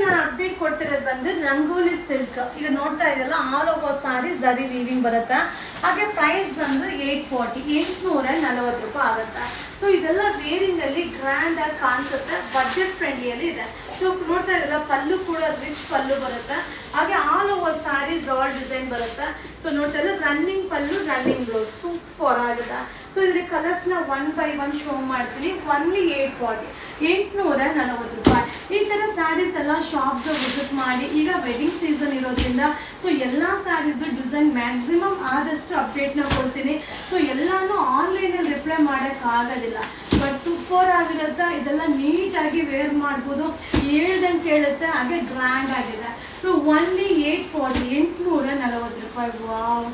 ನಾನು ಅಪ್ಡೇಟ್ ಕೊಡ್ತಿರೋದು ಬಂದು ರಂಗೋಲಿ ಸಿಲ್ಕ್. ಈಗ ನೋಡ್ತಾ ಇದೆಯಲ್ಲ ಆಲ್ ಓವರ್ ಸಾರಿ ಜರಿ ವೀವಿಂಗ್ ಬರುತ್ತೆ. ಹಾಗೆ ಪ್ರೈಸ್ ಬಂದು 840 840 ರೂಪಾಯಿ ಆಗುತ್ತೆ. ಸೊ ಇದೆಲ್ಲ ವೇರಿಂಗ್ ಅಲ್ಲಿ ಗ್ರ್ಯಾಂಡ್ ಆಗಿ ಕಾಣಿಸುತ್ತೆ, ಬಜೆಟ್ ಫ್ರೆಂಡ್ಲಿಯಲ್ಲಿ ಇದೆ. ಸೊ ನೋಡ್ತಾ ಇದೆಲ್ಲ ಪಲ್ಲು ಕೂಡ ರಿಚ್ ಪಲ್ಲು ಬರುತ್ತೆ. ಹಾಗೆ ಆಲ್ ಓವರ್ ಸಾರಿ ಜಾಲ್ ಡಿಸೈನ್ ಬರುತ್ತೆ. ಸೊ ನೋಡ್ತಾ ಇಲ್ಲ ರನ್ನಿಂಗ್ ಪಲ್ಲು ರನ್ನಿಂಗ್ ಬ್ಲೌಸ್ ಸೂಪರ್ ಆಗಿದೆ. ಸೊ ಇದ್ರ ಕಲರ್ಸ್ ನ 1 by 1 ಶೋ ಮಾಡ್ತೀನಿ. ಒನ್ಲಿ 840 840 ರೂಪಾಯಿ. ಈ ತರ ಸ್ಯಾರೀಸ್ ಎಲ್ಲ ಶಾಪ್ಗೆ ವಿಸಿಟ್ ಮಾಡಿ. ಈಗ ವೆಡ್ಡಿಂಗ್ ಸೀಸನ್ ಇರೋದ್ರಿಂದ ಸೊ ಎಲ್ಲ ಸ್ಯಾರೀಸ್ ಡಿಸೈನ್ ಮ್ಯಾಕ್ಸಿಮಮ್ ಆದಷ್ಟು ಅಪ್ಡೇಟ್ ನ ಕೊಡ್ತೀನಿ. ಸೊ ಎಲ್ಲಾನು ಆನ್ಲೈನ್ ಅಲ್ಲಿ ರಿಪ್ಲೈ ಮಾಡಕ್ ಆಗೋದಿಲ್ಲ, ಬಟ್ ಸೂಪರ್ ಆಗಿರುತ್ತೆ. ಇದೆಲ್ಲ ನೀಟಾಗಿ ವೇರ್ ಮಾಡ್ಬೋದು, ಹೇಳ್ದಂಗೆ ಕೇಳುತ್ತೆ, ಹಾಗೆ ಗ್ರ್ಯಾಂಡ್ ಆಗಿದೆ. ಸೊ ಒನ್ಲಿ 840 840 ರೂಪಾಯಿ. ವಾವ್,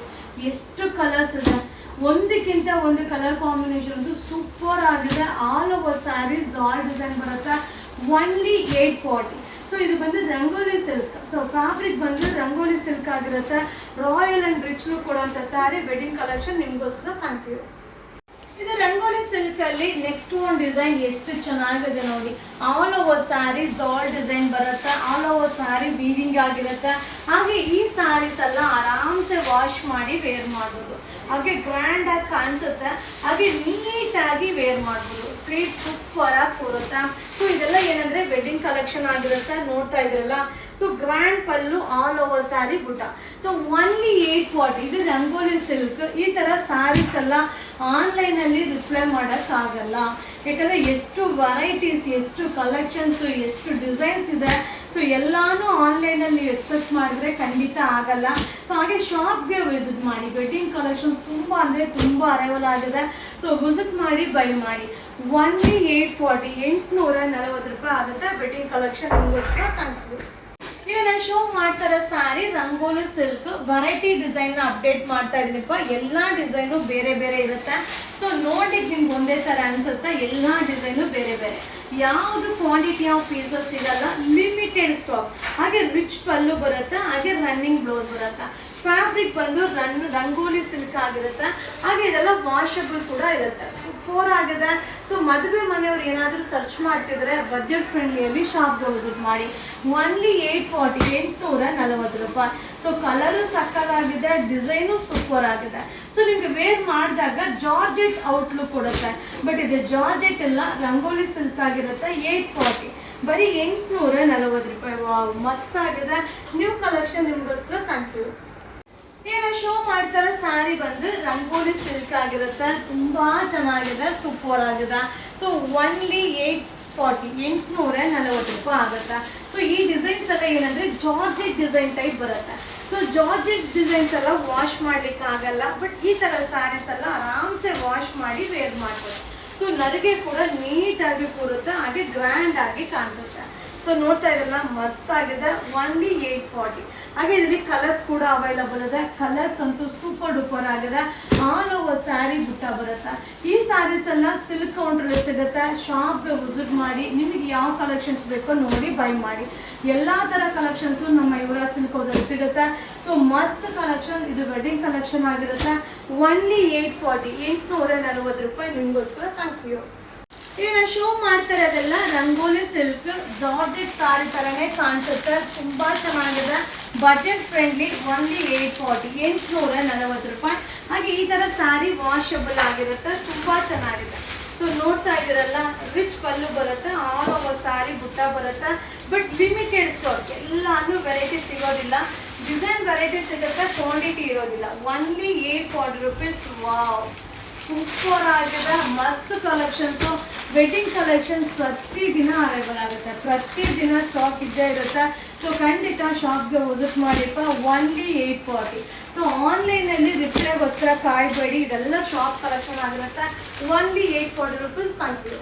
ಎಷ್ಟು ಕಲರ್ಸ್ ಇದೆ, ಒಂದಕ್ಕಿಂತ ಒಂದು ಕಲರ್ ಕಾಂಬಿನೇಷನ್ ಸೂಪರ್ ಆಗಿದೆ. ಆಲ್ ಓವರ್ ಸ್ಯಾರಿ ಜಾಲ್ ಡಿಸೈನ್ ಬರುತ್ತೆ. ಒನ್ಲಿ 840. ಸೊ ಇದು ಬಂದು ರಂಗೋಲಿ ಸಿಲ್ಕ್. ಸೊ ಫ್ಯಾಬ್ರಿಕ್ ಬಂದು ರಂಗೋಲಿ ಸಿಲ್ಕ್ ಆಗಿರುತ್ತೆ. ರಾಯಲ್ ಅಂಡ್ ರಿಚ್ ಲುಕ್ ಕೊಡುವಂಥ ಸ್ಯಾರಿ ವೆಡ್ಡಿಂಗ್ ಕಲೆಕ್ಷನ್ ನಿಮಗೋಸ್ಕರ. Thank you. ಇದು ರಂಗೋಲಿ ಸಿಲ್ಕ್ ಅಲ್ಲಿ ನೆಕ್ಸ್ಟ್ ಒಂದು ಡಿಸೈನ್ ಎಷ್ಟು ಚೆನ್ನಾಗಿದೆ ನೋಡಿ. ಆಲ್ ಓವರ್ ಸ್ಯಾರಿ ಜಾಲ್ ಡಿಸೈನ್ ಬರುತ್ತೆ. ಆಲ್ ಓವರ್ ಸ್ಯಾರಿ ವೀವಿಂಗ್ ಆಗಿರುತ್ತೆ. ಹಾಗೆ ಈ ಸ್ಯಾರೀಸ್ ಎಲ್ಲ ಆರಾಮ್ಸೆ ವಾಶ್ ಮಾಡಿ ವೇರ್ ಮಾಡ್ಬೋದು. ಹಾಗೆ ಗ್ರ್ಯಾಂಡ್ ಆಗಿ ಕಾಣಿಸುತ್ತೆ, ಹಾಗೆ ನೀಟಾಗಿ ವೇರ್ ಮಾಡ್ಬೋದು. ಪ್ಲೀಸ್ ಸೂಪರ್ ಆಗಿ ಕೂರುತ್ತೆ. ಸೊ ಇದೆಲ್ಲ ಏನಂದ್ರೆ ವೆಡ್ಡಿಂಗ್ ಕಲೆಕ್ಷನ್ ಆಗಿರುತ್ತೆ. ನೋಡ್ತಾ ಇದ್ರಲ್ಲ, ಸೊ ಗ್ರ್ಯಾಂಡ್ ಪಲ್ಲು ಆಲ್ ಓವರ್ ಸ್ಯಾರಿ ಬುಟ್ಟ. So only 840. ಇದು ರಂಗೋಲಿ ಸಿಲ್ಕ್. ಈ ತರ ಸ್ಯಾರೀಸ್ ಎಲ್ಲ ಆನ್ಲೈನ್ ಅಲ್ಲಿ ರಿಪ್ಲೈ ಮಾಡಕ್ ಆಗಲ್ಲ, ಯಾಕಂದ್ರೆ ಎಷ್ಟು ವೆರೈಟೀಸ್, ಎಷ್ಟು ಕಲೆಕ್ಷನ್ಸ್, ಎಷ್ಟು ಡಿಸೈನ್ಸ್ ಇದೆ. ಸೊ ಎಲ್ಲಾನು ಆನ್ಲೈನ್ ಅಲ್ಲಿ ಎಕ್ಸ್ಪೆಕ್ಟ್ ಮಾಡಿದ್ರೆ ಖಂಡಿತ ಆಗಲ್ಲ. ಸೊ ಹಾಗೆ ಶಾಪ್ಗೆ ವಿಸಿಟ್ ಮಾಡಿ. ವೆಡ್ಡಿಂಗ್ ಕಲೆಕ್ಷನ್ಸ್ ತುಂಬಾ ಅಂದ್ರೆ ತುಂಬಾ ಅರೈವಲ್ ಆಗಿದೆ. ಸೊ ವಿಸಿಟ್ ಮಾಡಿ, ಬೈ ಮಾಡಿ. ಒನ್ಲಿ 840 840 ರೂಪಾಯಿ ಆಗುತ್ತೆ ವೆಡ್ಡಿಂಗ್ ಕಲೆಕ್ಷನ್ ನಿಮಗೋಸ್ಕರ. Thank you. ಈಗ ನಾನು ಶೋ ಮಾಡ್ತಾ ಇರೋ sari Rangoli silk variety design update ಮಾಡ್ತಾ ಇದೀನಿಪ್ಪ. ಎಲ್ಲಾ ಡಿಸೈನು ಬೇರೆ ಬೇರೆ ಇರುತ್ತೆ. ಸೊ ನೋಡ್ಲಿಕ್ಕೆ ನಿಮ್ಗೆ ಒಂದೇ ತರ ಅನ್ಸುತ್ತೆ, ಎಲ್ಲಾ ಡಿಸೈನು ಬೇರೆ ಬೇರೆ. ಯಾವುದು ಕ್ವಾಂಟಿಟಿ ಆಫ್ ಪೀಸಸ್ ಸಿಗಲ್ಲ, ಲಿಮಿಟೆಡ್ ಸ್ಟಾಕ್. ಹಾಗೆ ರಿಚ್ ಪಲ್ಲು ಬರುತ್ತೆ, ಹಾಗೆ ರನ್ನಿಂಗ್ ಬ್ಲೌಸ್ ಬರುತ್ತೆ. ಫ್ಯಾಬ್ರಿಕ್ ಬಂದು ರಂಗೋಲಿ ಸಿಲ್ಕ್ ಆಗಿರುತ್ತೆ. ಹಾಗೆ ಇದೆಲ್ಲ ವಾಷಬಲ್ ಕೂಡ ಇರುತ್ತೆ. ಸೂಪರ್ ಆಗಿದೆ. ಸೊ ಮದುವೆ ಮನೆಯವ್ರು ಏನಾದರೂ ಸರ್ಚ್ ಮಾಡ್ತಿದ್ರೆ ಬಜೆಟ್ ಫ್ರೆಂಡ್ಲಿಯಲ್ಲಿ ಶಾಪ್ಗೆ ವಿಸಿಟ್ ಮಾಡಿ. ಒನ್ಲಿ 840 840 ರೂಪಾಯಿ. ಸೊ ಕಲರು ಸಕ್ಕತ್ತಾಗಿದೆ, ಡಿಸೈನು ಸೂಪರ್ ಆಗಿದೆ. ಸೊ ನಿಮ್ಗೆ ವೇರ್ ಮಾಡಿದಾಗ ಜಾರ್ಜೆಟ್ ಔಟ್ಲುಕ್ ಕೊಡುತ್ತೆ, ಬಟ್ ಇದು ಜಾರ್ಜೆಟ್ ಎಲ್ಲ ರಂಗೋಲಿ ಸಿಲ್ಕ್ ಆಗಿರುತ್ತೆ. 840 ಬರೀ 840 ರೂಪಾಯಿ. ವಾವ್, ಮಸ್ತ್ ಆಗಿದೆ. ನ್ಯೂ ಕಲೆಕ್ಷನ್ ನಿಮ್ಗೋಸ್ಕರ. Thank you. ಈಗ ಶೋ ಮಾಡ್ತಾರ ಸ್ಯಾರಿ ಬಂದು ರಂಗೋಲಿ ಸಿಲ್ಕ್ ಆಗಿರುತ್ತೆ. ತುಂಬಾ ಚೆನ್ನಾಗಿದೆ, ಸೂಪರ್ ಆಗಿದೆ. ಸೊ ಒನ್ಲಿ 840 840 ರೂಪಾಯಿ ಆಗುತ್ತೆ. ಸೊ ಈ ಡಿಸೈನ್ಸ್ ಎಲ್ಲ ಏನಂದ್ರೆ ಜಾರ್ಜೆಟ್ ಡಿಸೈನ್ ಟೈಪ್ ಬರುತ್ತೆ. ಸೊ ಜಾರ್ಜೆಟ್ ಡಿಸೈನ್ಸ್ ಎಲ್ಲ ವಾಶ್ ಮಾಡ್ಲಿಕ್ಕೆ ಆಗಲ್ಲ, ಬಟ್ ಈ ತರ ಸ್ಯಾರೀಸ್ ಎಲ್ಲ ಆರಾಮ್ಸೆ ವಾಶ್ ಮಾಡಿ ವೇರ್ ಮಾಡ್ಬೋದು. ಸೊ ನರಿಗೆ ಕೂಡ ನೀಟಾಗಿ ಕೂರುತ್ತೆ, ಹಾಗೆ ಗ್ರ್ಯಾಂಡ್ ಆಗಿ ಕಾಣಿಸುತ್ತೆ. ಸೊ ನೋಡ್ತಾ ಇದ್ರಲ್ಲ, ಮಸ್ತ್ ಆಗಿದೆ. ಒನ್ಲಿ 840. ಹಾಗೆ ಇದರಲ್ಲಿ ಕಲರ್ಸ್ ಕೂಡ ಅವೈಲಬಲ್ ಇದೆ. ಕಲರ್ಸ್ ಅಂತೂ ಸೂಪರ್ ಡೂಪರ್ ಆಗಿದೆ. ಆಲ್ ಓವರ್ ಸ್ಯಾರಿ ಬುಟ್ಟ ಬರುತ್ತೆ. ಈ ಸ್ಯಾರೀಸ್ ಎಲ್ಲ ಸಿಲ್ಕ್ ಕೌಂಟ್ರಲ್ಲಿ ಸಿಗುತ್ತೆ. ಶಾಪ್ಗೆ ವಿಸಿಟ್ ಮಾಡಿ, ನಿಮಗೆ ಯಾವ ಕಲೆಕ್ಷನ್ಸ್ ಬೇಕೋ ನೋಡಿ ಬೈ ಮಾಡಿ. ಎಲ್ಲ ಥರ ಕಲೆಕ್ಷನ್ಸು ನಮ್ಮ ಯುವರಾಜ್ ಸಿಲ್ಕ್ ಹೌಸಲ್ಲಿ ಸಿಗುತ್ತೆ. ಸೊ ಮಸ್ತ್ ಕಲೆಕ್ಷನ್. ಇದು ವೆಡ್ಡಿಂಗ್ ಕಲೆಕ್ಷನ್ ಆಗಿರುತ್ತೆ. ಒನ್ಲಿ 840 840 ರೂಪಾಯಿ ನಿಮಗೋಸ್ಕರ. Thank you. ಈಗ ನಾನು ಶೋ ಮಾಡ್ತಾ ಇರೋದೆಲ್ಲ ರಂಗೋಲಿ ಸಿಲ್ಕ್ ಜಾರ್ಜೆಟ್ ಸಾರಿ ತರನೇ ಕಾಣಿಸುತ್ತೆ. ತುಂಬಾ ಚೆನ್ನಾಗಿದೆ, ಬಜೆಟ್ ಫ್ರೆಂಡ್ಲಿ. ಒನ್ಲಿ 840 840 ರೂಪಾಯಿ. ಹಾಗೆ ಈ ತರ ಸ್ಯಾರಿ ವಾಷಬಲ್ ಆಗಿರುತ್ತೆ, ತುಂಬಾ ಚೆನ್ನಾಗಿದೆ. ಸೊ ನೋಡ್ತಾ ಇದ್ದೀರಲ್ಲ, ರಿಚ್ ಪಲ್ಲು ಬರುತ್ತೆ. ಆಲ್ ಓವರ್ ಸ್ಯಾರಿ ಬುಟ್ಟ ಬರುತ್ತೆ, ಬಟ್ ಲಿಮಿಟೆಡ್ ಸ್ಟಾಕ್. ಎಲ್ಲಾನು ವೆರೈಟಿ ಸಿಗೋದಿಲ್ಲ, ಡಿಸೈನ್ ವೆರೈಟಿ ಸಿಗುತ್ತೆ, ಕ್ವಾಂಟಿಟಿ ಇರೋದಿಲ್ಲ. Only 840 rupees. ವಾವ್, ಸೂಪರ್ ಆಗಿದೆ. ಮಸ್ತ್ ಕಲೆಕ್ಷನ್ಸು. ವೆಡ್ಡಿಂಗ್ ಕಲೆಕ್ಷನ್ಸ್ ಪ್ರತಿದಿನ ಅರೈವಲ್ ಆಗುತ್ತೆ, ಪ್ರತಿದಿನ ಸ್ಟಾಕ್ ಇದ್ದೇ ಇರುತ್ತೆ. ಸೊ ಖಂಡಿತ ಶಾಪ್ಗೆ ವಿಸಿಟ್ ಮಾಡಿಪ್ಪ. ಒನ್ಲಿ 840. ಸೊ ಆನ್ಲೈನಲ್ಲಿ ರಿಪ್ಲೈಗೋಸ್ಕರ ಕಾಯಬೇಡಿ, ಇದೆಲ್ಲ ಶಾಪ್ ಕಲೆಕ್ಷನ್ ಆಗಿರುತ್ತೆ. Only 840 rupees. Thank you.